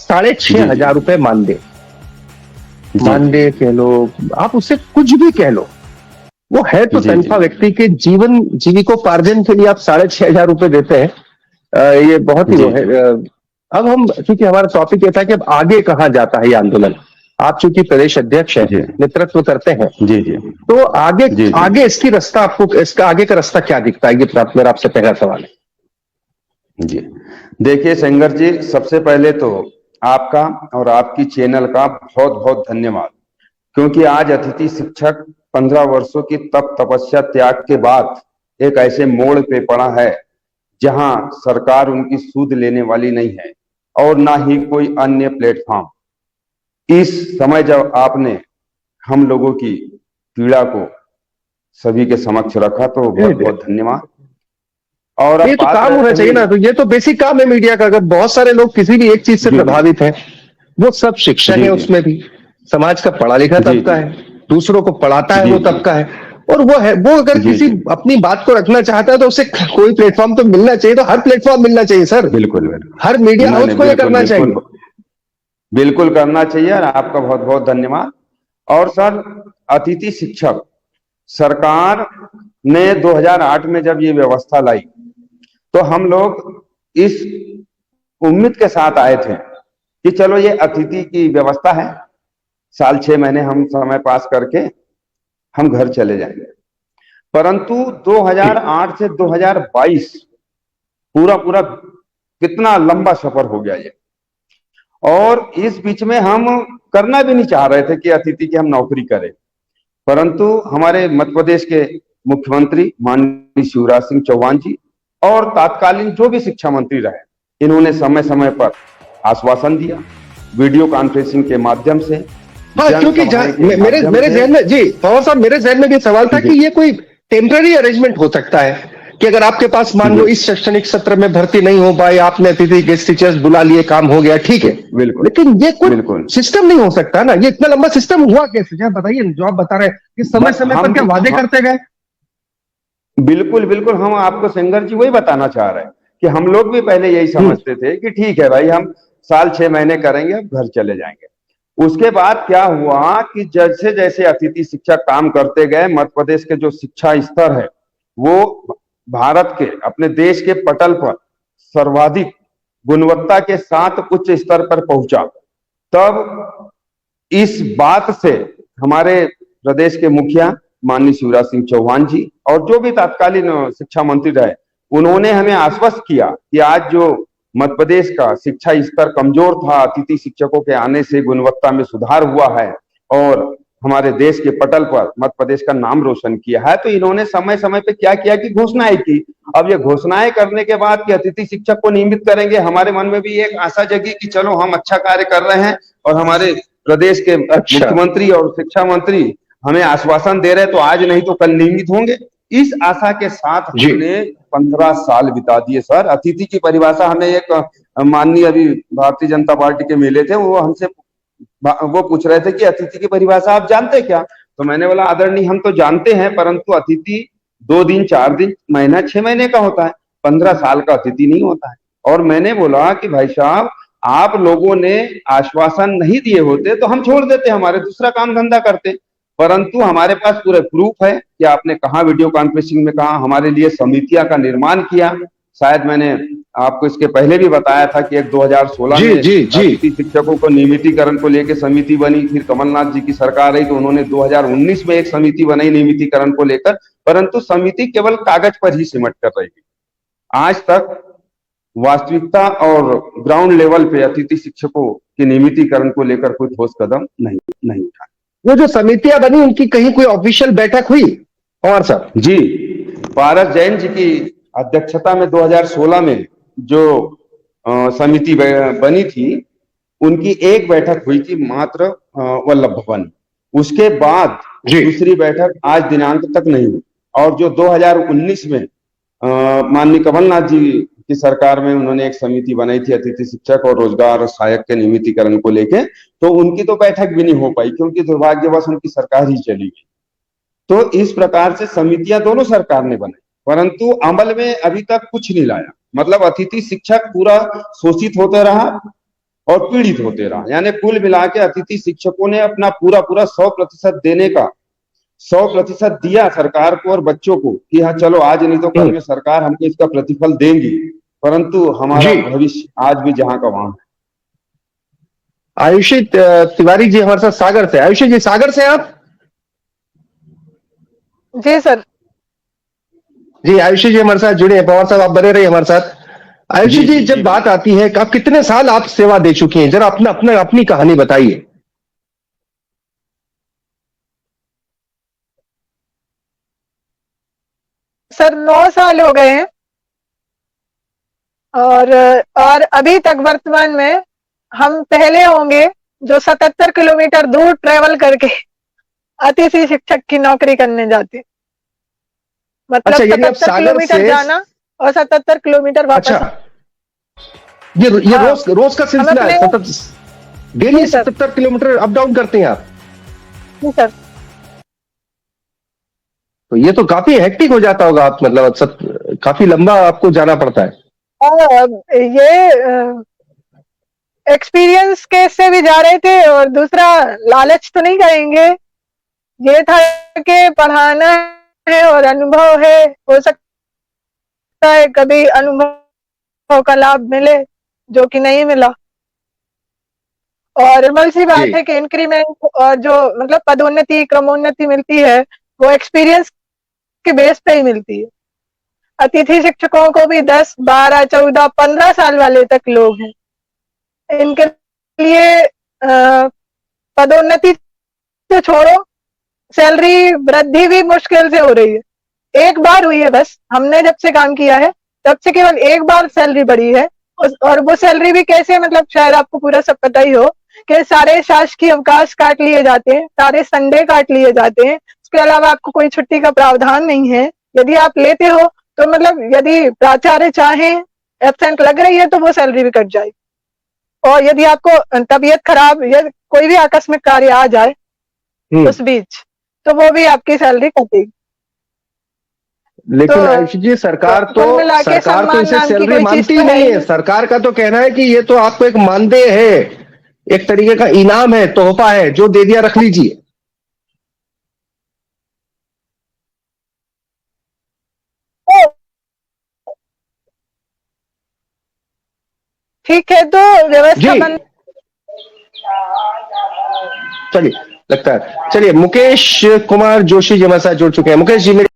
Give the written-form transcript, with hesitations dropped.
6,500 रुपए मानदेय कह लो, आप उससे कुछ भी कह लो, वो है तो तनख्वाह। व्यक्ति के जीवन जीविकोपार्जन के लिए आप 6,500 रुपए देते हैं, ये बहुत ही वो है। अब हम, क्योंकि हमारा टॉपिक ये था कि अब आगे कहाँ जाता है ये आंदोलन, आप चूंकि प्रदेश अध्यक्ष हैं, नेतृत्व करते हैं, तो आगे इसकी रास्ता, आपको इसका आगे का रास्ता क्या दिखता है, ये मेरा आपसे पहला सवाल है। जी देखिए सेंगर जी, सबसे पहले तो आपका और आपकी चैनल का बहुत बहुत धन्यवाद, क्योंकि आज अतिथि शिक्षक 15 वर्षों की तप तपस्या त्याग के बाद एक ऐसे मोड़ पे पड़ा है जहां सरकार उनकी सूद लेने वाली नहीं है और ना ही कोई अन्य प्लेटफॉर्म। इस समय जब आपने हम लोगों की पीड़ा को सभी के समक्ष रखा तो बहुत बहुत धन्यवाद। और ये तो काम होना चाहिए ना, तो ये तो बेसिक काम है मीडिया का। अगर बहुत सारे लोग किसी भी एक चीज से प्रभावित हैं, वो सब शिक्षक है, उसमें भी समाज का पढ़ा लिखा तबका है, दूसरों को पढ़ाता है वो तबका है, और वो है, वो अगर किसी अपनी बात को रखना चाहता है तो उसे कोई प्लेटफॉर्म तो मिलना चाहिए, तो हर प्लेटफॉर्म मिलना चाहिए सर। बिल्कुल, हर मीडिया हाउस को ये करना चाहिए, बिल्कुल करना चाहिए। और आपका बहुत बहुत धन्यवाद। और सर, अतिथि शिक्षक सरकार ने 2008 में जब ये व्यवस्था लाई तो हम लोग इस उम्मीद के साथ आए थे कि चलो ये अतिथि की व्यवस्था है, साल 6 महीने हम समय पास करके हम घर चले जाएंगे। परंतु 2008 से 2022 पूरा कितना लंबा सफर हो गया ये, और इस बीच में हम करना भी नहीं चाह रहे थे कि अतिथि की हम नौकरी करें। परंतु हमारे मध्य प्रदेश के मुख्यमंत्री माननीय शिवराज सिंह चौहान जी और तात्कालीन जो भी शिक्षा मंत्री रहे, इन्होंने समय समय पर आश्वासन दिया वीडियो कॉन्फ्रेंसिंग के माध्यम से। हाँ, क्योंकि मेरे जहन में जी पवार साहब, मेरे जहन में भी सवाल था कि ये कोई टेम्पररी अरेंजमेंट हो सकता है कि अगर आपके पास मान लो इस शैक्षणिक सत्र में भर्ती नहीं हो पाई, आपने अतिथि गेस्ट टीचर्स बुला लिए, काम हो गया, ठीक है, बिल्कुल, लेकिन ये कोई सिस्टम नहीं हो सकता ना। ये इतना लंबा सिस्टम हुआ कैसे, क्या बताइए, जो आप बता रहे हैं कि समय समय पर क्या वादे करते गए। बिल्कुल बिल्कुल, हम आपको सेंगर जी वही बताना चाह रहे हैं कि हम लोग भी पहले यही समझते थे कि ठीक है भाई, हम साल 6 महीने करेंगे, अब घर चले जाएंगे। उसके बाद क्या हुआ कि जैसे जैसे अतिथि शिक्षक काम करते गए, मध्य प्रदेश के जो शिक्षा स्तर है वो भारत के, अपने देश के पटल पर सर्वाधिक गुणवत्ता के साथ उच्च स्तर पर पहुंचा। तब इस बात से हमारे प्रदेश के मुखिया माननीय शिवराज सिंह चौहान जी और जो भी तत्कालीन शिक्षा मंत्री रहे, उन्होंने हमें आश्वस्त किया कि आज जो मध्य प्रदेश का शिक्षा स्तर कमजोर था, अतिथि शिक्षकों के आने से गुणवत्ता में सुधार हुआ है और हमारे देश के पटल पर मध्य प्रदेश का नाम रोशन किया है। तो इन्होंने समय समय पे क्या किया कि घोषणाएं की। अब ये घोषणाएं करने के बाद कि अतिथि शिक्षक को नियमित करेंगे, हमारे मन में भी एक आशा जगी कि चलो हम अच्छा कार्य कर रहे हैं और हमारे प्रदेश के मुख्यमंत्री और शिक्षा मंत्री हमें आश्वासन दे रहे हैं, तो आज नहीं तो कल नियमित होंगे। इस आशा के साथ हमने 15 साल बिता दिए सर। अतिथि की परिभाषा हमें एक माननीय अभी भारतीय जनता पार्टी के मिले थे, वो हमसे वो पूछ रहे थे कि अतिथि की परिभाषा आप जानते क्या। तो मैंने बोला आदरणीय, हम तो जानते हैं, परंतु अतिथि 2 दिन 4 दिन महीना 6 महीने का होता है, 15 साल का अतिथि नहीं होता है। और मैंने बोला कि भाई साहब, आप लोगों ने आश्वासन नहीं दिए होते तो हम छोड़ देते, हमारे दूसरा काम धंधा करते, परंतु हमारे पास पूरे प्रूफ है कि आपने कहा वीडियो कॉन्फ्रेंसिंग में कहा, हमारे लिए समितियां का निर्माण किया। शायद मैंने आपको इसके पहले भी बताया था कि एक 2016 में अतिथि शिक्षकों को नियमितीकरण को लेकर समिति बनी, फिर कमलनाथ जी की सरकार आई तो उन्होंने 2019 में एक समिति बनाई नियमितीकरण को लेकर, परंतु समिति केवल कागज पर ही सिमट कर रही थी। आज तक वास्तविकता और ग्राउंड लेवल पे अतिथि शिक्षकों के नियमितीकरण को लेकर कोई ठोस कदम नहीं उठा। वो जो समितियां बनी उनकी कहीं कोई ऑफिशियल बैठक हुई? और सर जी, पारस जैन जी की अध्यक्षता में 2016 में जो समिति बनी थी, उनकी एक बैठक हुई थी मात्र वल्लभ भवन। उसके बाद दूसरी बैठक आज दिनांक तक नहीं हुई। और जो 2019 में माननीय कमलनाथ जी की सरकार में उन्होंने एक समिति बनाई थी अतिथि शिक्षक और रोजगार सहायक के नियमितीकरण को लेके, तो उनकी तो बैठक भी नहीं हो पाई क्योंकि दुर्भाग्यवश उनकी सरकार ही चली गई। तो इस प्रकार से समितियां दोनों सरकार ने बनाई, परंतु अमल में अभी तक कुछ नहीं लाया। मतलब अतिथि शिक्षक पूरा शोषित होता रहा और पीड़ित होते रहा। यानी कुल मिला के अतिथि शिक्षकों ने अपना पूरा पूरा 100% देने का 100% दिया सरकार को और बच्चों को कि हाँ चलो आज नहीं तो कल में सरकार हमको इसका प्रतिफल देंगी, परंतु हमारा जी। भविष्य आज भी जहां का वहां है। आयुषी तिवारी जी हमारे साथ सागर से। आयुषी जी, सागर से आप? जी सर। जी, आयुषी जी हमारे साथ जुड़े हैं। पवार साहब, आप बने रहिए हमारे साथ। आयुषी जी, जब बात आती है कि आप कितने साल आप सेवा दे चुकी हैं, जरा अपनी कहानी बताइए। सर 9 साल हो गए हैं और अभी तक वर्तमान में हम पहले होंगे जो 77 किलोमीटर दूर ट्रेवल करके अतिथि शिक्षक की नौकरी करने जाते। मतलब अच्छा, यानी आप 77 सागर किलोमीटर से जाना और 77 किलोमीटर वापस। अच्छा, ये हाँ, रोज का सिलसिला है? डेली जी सर। 77 किलोमीटर अप डाउन करते हैं आप? जी सर। तो ये तो काफी हेक्टिक हो जाता होगा। आप मतलब काफी लंबा आपको जाना पड़ता है। ये एक्सपीरियंस केस से भी जा रहे थे और दूसरा लालच तो नहीं करेंगे, ये था कि पढ़ाना है और अनुभव है, हो सकता है कभी अनुभव का लाभ मिले जो कि नहीं मिला। और नॉर्मल सी बात है कि इंक्रीमेंट और जो मतलब पदोन्नति क्रमोन्नति मिलती है वो एक्सपीरियंस के बेस पे ही मिलती है। अतिथि शिक्षकों को भी 10, 12, 14, 15 साल वाले तक लोग हैं। इनके लिए पदोन्नति तो छोड़ो, सैलरी वृद्धि भी मुश्किल से हो रही है। एक बार हुई है बस, हमने जब से काम किया है तब से केवल एक बार सैलरी बढ़ी है। और वो सैलरी भी कैसे, मतलब शायद आपको पूरा सब पता ही हो कि सारे शासकीय अवकाश काट लिए जाते हैं, सारे संडे काट लिए जाते हैं, उसके अलावा आपको कोई छुट्टी का प्रावधान नहीं है। यदि आप लेते हो तो मतलब यदि प्राचार्य चाहे एब्सेंट लग रही है तो वो सैलरी भी कट जाएगी। और यदि आपको तबीयत खराब या कोई भी आकस्मिक कार्य आ जाए उस बीच, तो वो भी आपकी सैलरी कटेगी। लेकिन तो आयुषी जी, सरकार तो इसे सैलरी मानती ही नहीं है। सरकार का तो कहना है कि ये तो आपको एक मानदेय है, एक तरीके का इनाम है, तोहफा है, जो दे दिया रख लीजिए। ठीक है, तो व्यवस्था बन। चलिए, लगता है चलिए मुकेश कुमार जोशी जी हमारे साथ जुड़ चुके हैं। मुकेश जी, मेरी